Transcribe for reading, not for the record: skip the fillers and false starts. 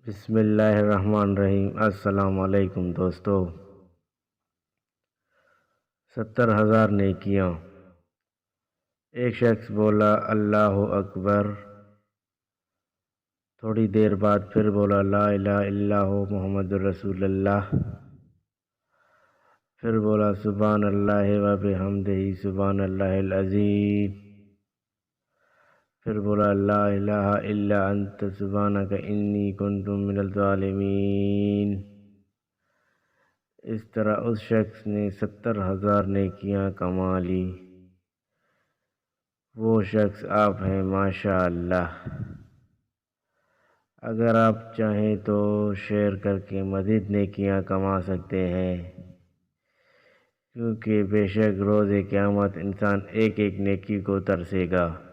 بسم اللہ الرحمن الرحیم۔ السلام علیکم دوستو۔ 70,000 نیکیاں۔ ایک شخص بولا اللہ اکبر، تھوڑی دیر بعد پھر بولا لا الہ الا اللہ محمد رسول اللہ، پھر بولا سبحان اللہ و بحمدہ سبحان اللہ العظیم، پھر بولا لا الہ الا انت سبحانک انی کنت من الظالمین۔ اس طرح اس شخص نے 70,000 نیکیاں کما لی۔ وہ شخص آپ ہیں ماشاءاللہ۔ اگر آپ چاہیں تو شیئر کر کے مزید نیکیاں کما سکتے ہیں، کیونکہ بے شک روز قیامت انسان ایک ایک نیکی کو ترسے گا۔